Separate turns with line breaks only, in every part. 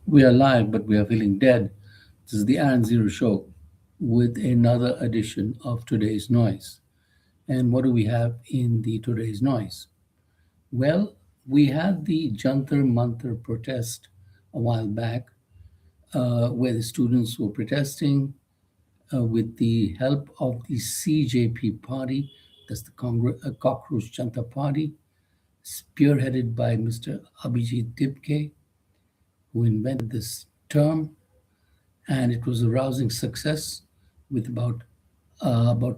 We are live, but we are feeling dead. This is the Aaron Zero Show with another edition of Today's Noise. And what do we have in the Today's Noise? Well, we had the Jantar Mantar protest a while back, where the students were protesting with the help of the CJP party, that's the Cockroach Janta Party, spearheaded by Mr. Abhijit Dibke, who invented this term, and it was a rousing success with about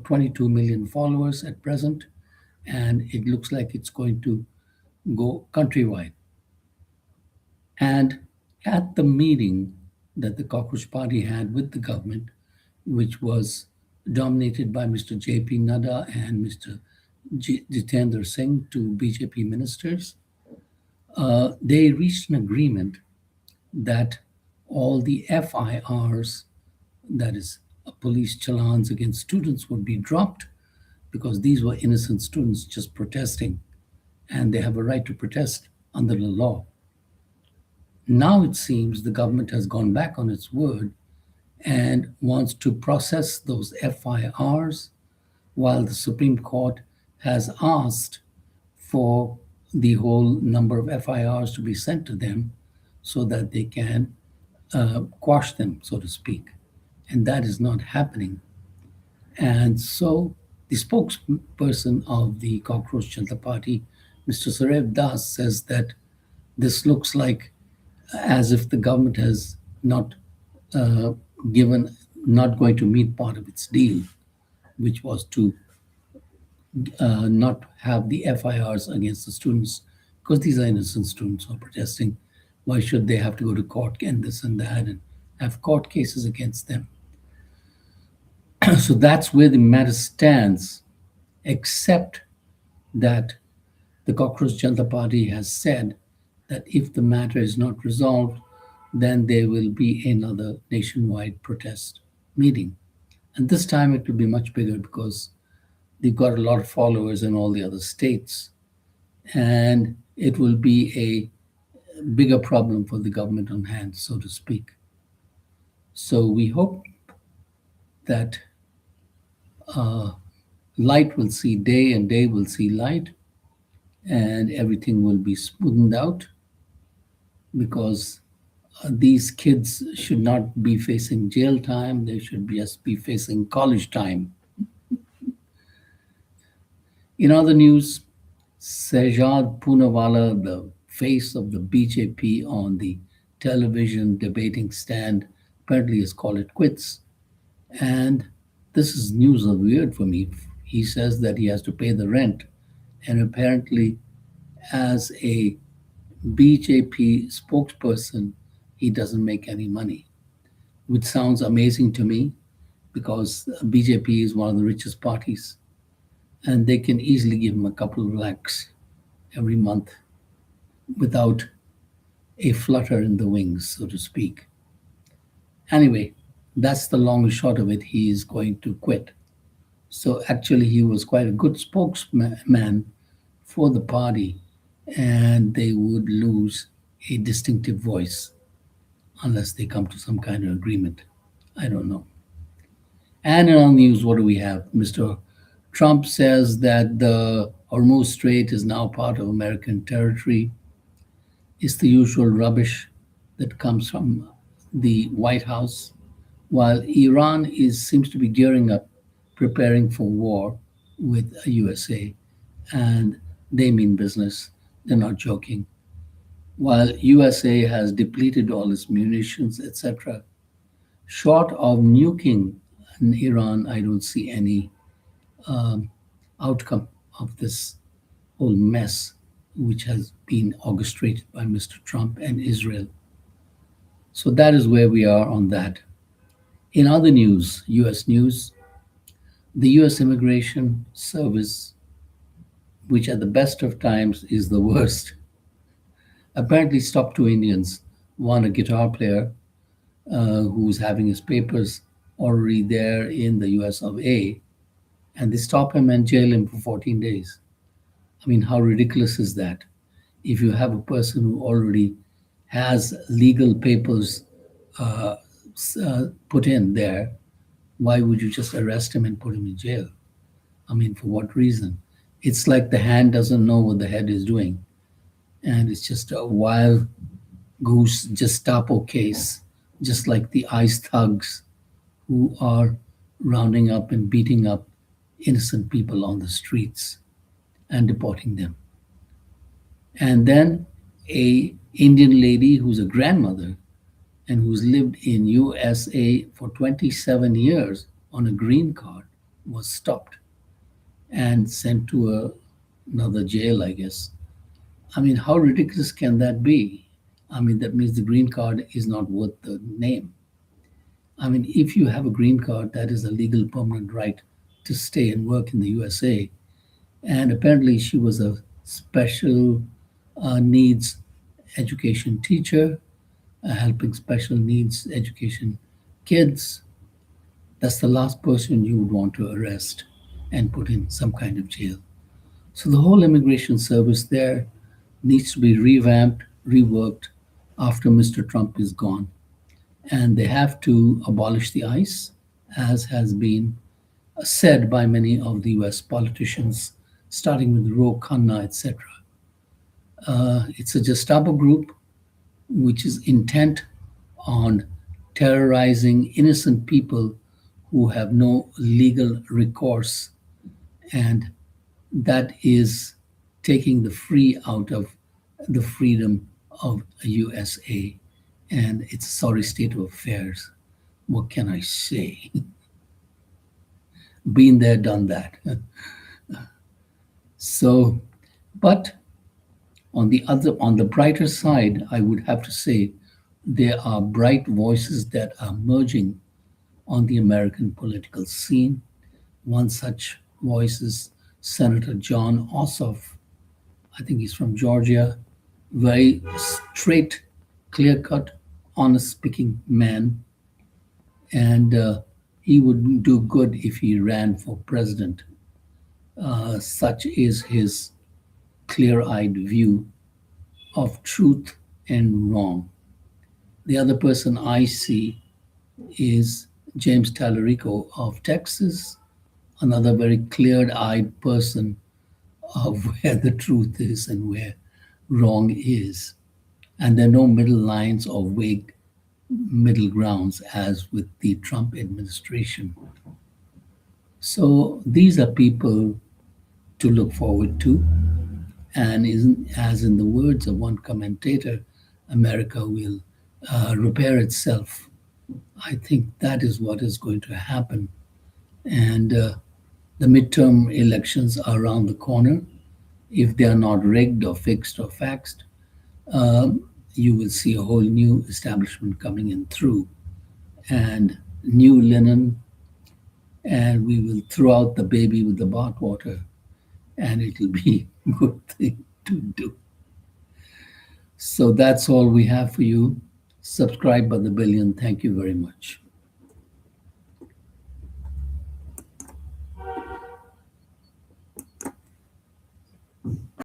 22 million followers at present, and it looks like it's going to go countrywide. And at the meeting that the Cockroach Party had with the government, which was dominated by Mr. J.P. Nadda and Mr. Jitendra Singh, two BJP ministers, they reached an agreement that all the FIRs, that is, police challans against students, would be dropped because these were innocent students just protesting, and they have a right to protest under the law. Now it seems the government has gone back on its word and wants to process those FIRs while the Supreme Court has asked for the whole number of FIRs to be sent to them so that they can quash them, so to speak. And that is not happening. And so the spokesperson of the Cockroach Janta Party, Mr. Sarev Das, says that this looks like as if the government has not uh, given, not going to meet part of its deal, which was to not have the FIRs against the students, because these are innocent students who are protesting. Why should they have to go to court and this and that and have court cases against them? So that's where the matter stands, except that the Cockroach Janta Party has said that if the matter is not resolved, then there will be another nationwide protest meeting. And this time it will be much bigger because they've got a lot of followers in all the other states. And it will be a bigger problem for the government on hand, so to speak. So we hope that light will see day and day will see light, and everything will be smoothened out because these kids should not be facing jail time, they should just be facing college time. In other news, Sejad Poonawalla, the face of the BJP on the television debating stand, apparently has called it quits. And this is news of weird for me. He says that he has to pay the rent, and apparently, as a BJP spokesperson, he doesn't make any money, which sounds amazing to me because BJP is one of the richest parties and they can easily give him a couple of lakhs every month without a flutter in the wings, so to speak. Anyway, that's the long and short of it. He is going to quit. So actually, he was quite a good spokesman for the party, and they would lose a distinctive voice unless they come to some kind of agreement. I don't know. And in our news, what do we have? Mr. Trump says that the Hormuz Strait is now part of American territory. It's the usual rubbish that comes from the White House, while Iran seems to be gearing up, preparing for war with the USA, and they mean business. They're not joking. While USA has depleted all its munitions, etc., short of nuking Iran, I don't see any outcome of this whole mess, which has been orchestrated by Mr. Trump and Israel. So that is where we are on that. In other news, US news, the US Immigration Service, which at the best of times is the worst, apparently stopped two Indians, one a guitar player who's having his papers already there in the US of A, and they stop him and jail him for 14 days. I mean, how ridiculous is that? If you have a person who already has legal papers put in there, why would you just arrest him and put him in jail? I mean, for what reason? It's like the hand doesn't know what the head is doing, and it's just a wild goose Gestapo case, just like the ICE thugs who are rounding up and beating up innocent people on the streets and deporting them. And then a Indian lady who's a grandmother and who's lived in USA for 27 years on a green card was stopped and sent to another jail, I guess. I mean, how ridiculous can that be? I mean, that means the green card is not worth the name. I mean, if you have a green card, that is a legal permanent right to stay and work in the USA. And apparently, she was a special needs education teacher, helping special needs education kids. That's the last person you would want to arrest and put in some kind of jail. So the whole immigration service there needs to be revamped, reworked after Mr. Trump is gone. And they have to abolish the ICE, as has been said by many of the US politicians, starting with Ro Khanna, etc. It's a Gestapo group which is intent on terrorizing innocent people who have no legal recourse, and that is taking the free out of the freedom of USA. And it's a sorry state of affairs. What can I say? Been there, done that. So, but on the brighter side, I would have to say there are bright voices that are merging on the American political scene. One such voice is Senator John Ossoff. I think he's from Georgia. Very straight, clear cut, honest speaking man. And he would do good if he ran for president. Such is his clear eyed view of truth and wrong. The other person I see is James Tallarico of Texas, another very clear eyed person of where the truth is and where wrong is. And there are no middle lines or vague middle grounds as with the Trump administration. So these are people to look forward to. And isn't, as in the words of one commentator, America will repair itself. I think that is what is going to happen. And the midterm elections are around the corner. If they are not rigged or fixed or faxed, you will see a whole new establishment coming in through and new linen, and we will throw out the baby with the bathwater, and it'll be a good thing to do. So that's all we have for you. Subscribe by the billion. Thank you very much.